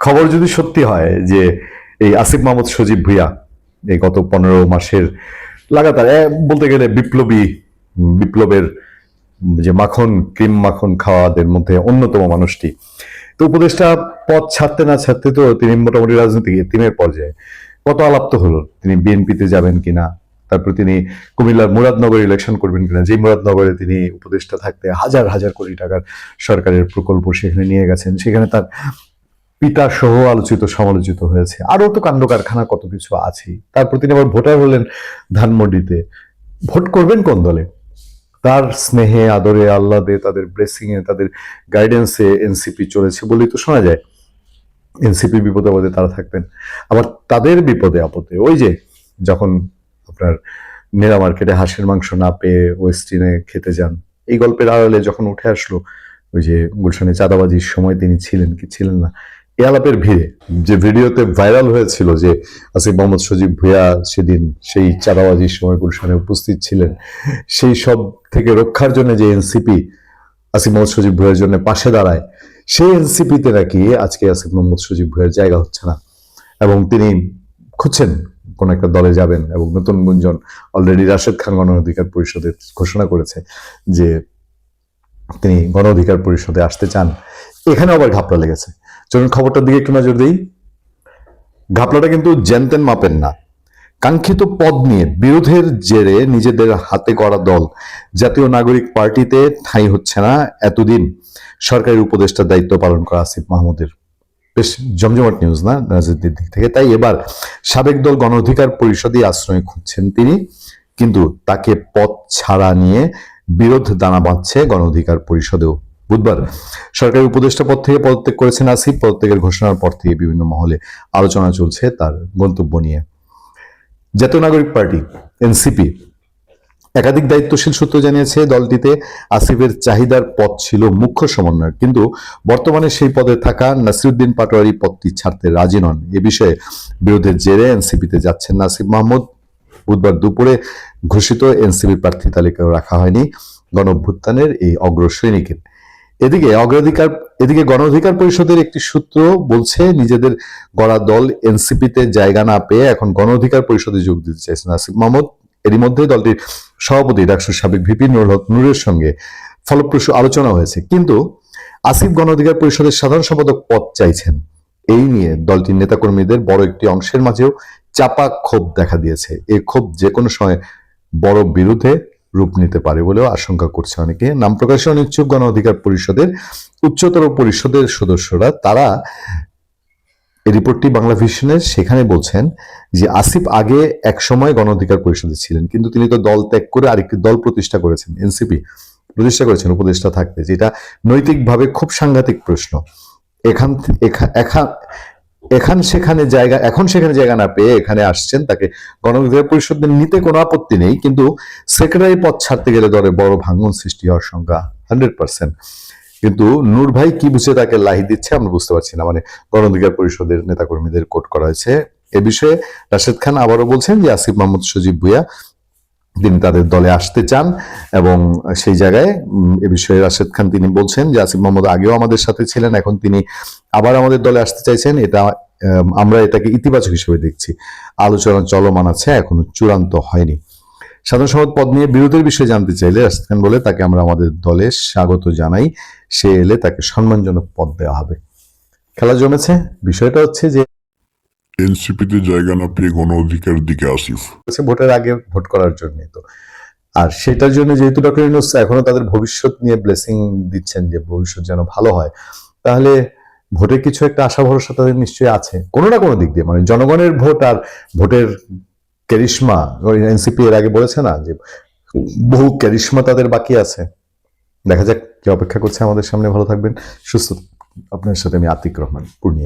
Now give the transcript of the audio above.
খবর যদি সত্যি হয় যে এই আসিফ মাহমুদ সজীব ভুঁইয়া এই গত 15 মাসের লাগাতার বলতে গেলে বিপ্লবের যে মাখন ক্রিম মাখন খাওয়াদের মধ্যে অন্যতম মানুষটি, তো উপদেষ্টা পদ ছাড়তে না ছাড়তে তো তিনি মোটামুটি রাজনৈতিক এতিমের পর্যায়ে কত আলাপ তো হলো তিনি বিএনপিতে যাবেন কিনা, তারপর তিনি কুমিল্লার মুরাদনগর ইলেকশন করবেন কিনা, যে মুরাদনগরে তিনি উপদেষ্টা থাকতে হাজার হাজার কোটি টাকার সরকারের প্রকল্প সেখানে নিয়ে গেছেন, সেখানে তার পিতা সহ আলোচিত সমালোচিত হয়েছে, আরো তো কাণ্ড কারখানা কত কিছু আছে। তারপর তিনি আবার ভোটার হলেন ধানমন্ডিতে। ভোট করবেন কোন দলে? তার স্নেহে আদরে আহ্লাদে তাদের ব্লেসিং এ তাদের গাইডেন্সে এনসিপি চলেছে বলেই তো শোনা যায়। এনসিপি বিপদে আপদে তারা থাকবেন, আবার তাদের বিপদে আপদে ওই যে যখন আপনার নেড়া মার্কেটে হাঁসের মাংস না পেয়ে ওয়েস্টিনে খেতে যান, এই গল্পের আড়ালে যখন উঠে আসলো ওই যে গুলশানে চাঁদাবাজির সময় তিনি ছিলেন কি ছিলেন না, এ আলাপের ভিড়ে যে ভিডিওতে ভাইরাল হয়েছিল যে আসিফ মোহাম্মদ সজীব ভুঁইয়া সেদিন সেই চাঁদাবাজির সময় গুলশানে উপস্থিত ছিলেন, সেই সব থেকে রক্ষার জন্য যে এনসিপি আসিফ মোহাম্মদ সজীব ভুঁইয়ার জন্য পাশে দাঁড়ায়, সেই এনসিপিতে নাকি আজকে আসিফ মোহাম্মদ সজীব ভুঁইয়ার জায়গা হচ্ছে না এবং তিনি খুঁজছেন কোন একটা দলে যাবেন। এবং নতুন গুঞ্জন অলরেডি রাশেদ খান গণ অধিকার পরিষদের ঘোষণা করেছে যে তিনি গণ অধিকার পরিষদে আসতে চান। এখানে আবার ঘাপলা লেগেছে। চলুন খবরটার দিকে একটু নজর দিই। ঘাপলাটা কিন্তু জেনতেন মাপেন না। কাঙ্ক্ষিত পদ নিয়ে বিরোধের জেরে নিজেদের হাতে গড়া দল জাতীয় নাগরিক পার্টিতে ঠাঁই হচ্ছে না এতদিন সরকারি উপদেষ্টার দায়িত্ব পালন করা আসিফ মাহমুদের। বেশ জমজমাট নিউজ না রাজনীতির দিক থেকে? তাই এবার সাবেক দল গণ অধিকার পরিষদে আশ্রয় খুঁজছেন তিনি, কিন্তু তাকে পদ ছাড়া নিয়ে বিরোধ দানা বাঁধছে গণ অধিকার পরিষদেও। বুধবার সরকারি উপদেষ্টা পদ থেকে পদত্যাগ করেছেন আসিফ। পদত্যাগের ঘোষণার পর থেকে বিভিন্ন মহলে আলোচনা চলছে তার গন্তব্য নিয়ে। জাতীয় নাগরিক পার্টি এনসিপি একাধিক দায়িত্বশীল সূত্র জানিয়েছে দলটিতে আসিফের চাহিদার পদ ছিল মুখ্য সমন্বয়ক, কিন্তু বর্তমানে সেই পদে থাকা নাসিরউদ্দিন পাটোয়ারি পদটি ছাড়তে রাজি নন। এ বিষয়ে বিরোধের জেরে এনসিপিতে যাচ্ছেন না আসিফ মাহমুদ। বুধবার দুপুরে ঘোষিত এনসিপি প্রার্থী তালিকায় রাখা হয়নি গণ অভ্যুত্থানের এই অগ্রশ্রেণীকে। এদিকে গণ অধিকার পরিষদের একটি সূত্র বলছে নিজেদের গড়া দল এনসিপিতে জায়গা না পেয়ে এখন গণ অধিকার পরিষদে যোগ দিতে চাইছেন আসিফ মাহমুদ। এরই মধ্যে দলটির সভাপতি ডাকসুর সাবেক ভিপি নুরুল হক নূরের সঙ্গে ফলপ্রসূ আলোচনা হয়েছে, কিন্তু আসিফ গণ অধিকার পরিষদের সাধারণ সম্পাদক পদ চাইছেন। এই নিয়ে দলটির নেতাকর্মীদের বড় একটি অংশের মাঝেও চাপা ক্ষোভ দেখা দিয়েছে। এই ক্ষোভ যে কোনো সময় বড় বিরোধে রূপ নিতে পারে বলেও আশঙ্কা করছে অনেকে। নাম প্রকাশে অনিচ্ছুক গণ অধিকার পরিষদের উচ্চতর পরিষদের সদস্যরা তারা এই রিপোর্টটি বাংলা ভিশনের সেখানে বলছেন যে আসিফ আগে এক সময় গণ অধিকার পরিষদে ছিলেন, কিন্তু তিনি তো দল ত্যাগ করে আরেকটি দল প্রতিষ্ঠা করেছেন, এনসিপি প্রতিষ্ঠা করেছেন উপদেষ্টা থাকতে, যেটা নৈতিকভাবে খুব সাংঘাতিক প্রশ্ন। এখন সেখানে জায়গা না পেয়ে এখানে আসছেন, তাকে গণ অধিকার পরিষদের নিতে কোনো আপত্তি নেই, কিন্তু সেক্রেটারি পদ ছাড়তে গেলে দলে বড় ভাঙন সৃষ্টি হওয়ার সংখ্যা 100%। কিন্তু নূর ভাই কি বুঝে তাকে লাহি দিচ্ছে আমরা বুঝতে পারছি না। মানে গণ অধিকার পরিষদের নেতাকর্মীদের কোট করা হয়েছে। এ বিষয়ে রাশেদ খান আবারও বলছেন যে আসিফ মাহমুদ সজীব ভুঁইয়া তিনি তাদের দলে আসতে চান এবং সেই জায়গায় এ বিষয়ে রাশেদ খান তিনি বলছেন যে আসিফ মাহমুদ আগেও আমাদের সাথে ছিলেন, এখন তিনি আবার আমাদের দলে আসতে চাইছেন। আমরা এটাকে ইতিবাচক হিসেবে দেখছি। আলোচনা চলমান আছে, এখনো চূড়ান্ত হয়নি। সাধারণ সম্পাদক পদ নিয়ে বিরোধের বিষয়ে জানতে চাইলে রাশেদ খান বলে তাকে আমরা আমাদের দলে স্বাগত জানাই, সে এলে তাকে সম্মানজনক পদ দেওয়া হবে। খেলা জমেছে। বিষয়টা হচ্ছে যে এনসিপিতে জায়গা না পেয়ে গণ অধিকারের দিকে আসিফ ভোটের আগে ভোট করার জন্য তো, আর সেটার জন্য যেহেতু ডক্টর ইউনূস এখনো তাদের ভবিষ্যৎ নিয়ে ব্লেসিং দিচ্ছেন যে ভবিষ্যৎ যেন ভালো হয়, তাহলে ভোটে কিছু একটা আশা ভরসা তাদের নিশ্চয়ই আছে কোনো না কোনো দিক দিয়ে। মানে জনগণের ভোট আর ভোটের ক্যারিশমা, এনসিপি এর আগে বলেছে না যে বহু ক্যারিশমা তাদের বাকি আছে। দেখা যাক কি অপেক্ষা করছে আমাদের সামনে। ভালো থাকবেন, সুস্থ। আপনার সাথে আমি আতিক রহমান, পূর্ণিয়া।